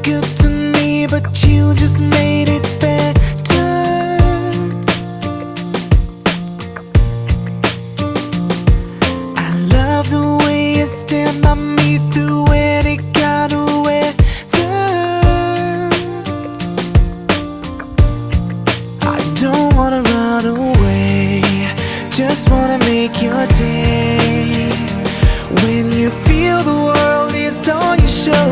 good to me, but you just made it better. I love the way you stand by me through any kind of weather. I don't wanna run away, just wanna make your day. When you feel the world is on your shoulders,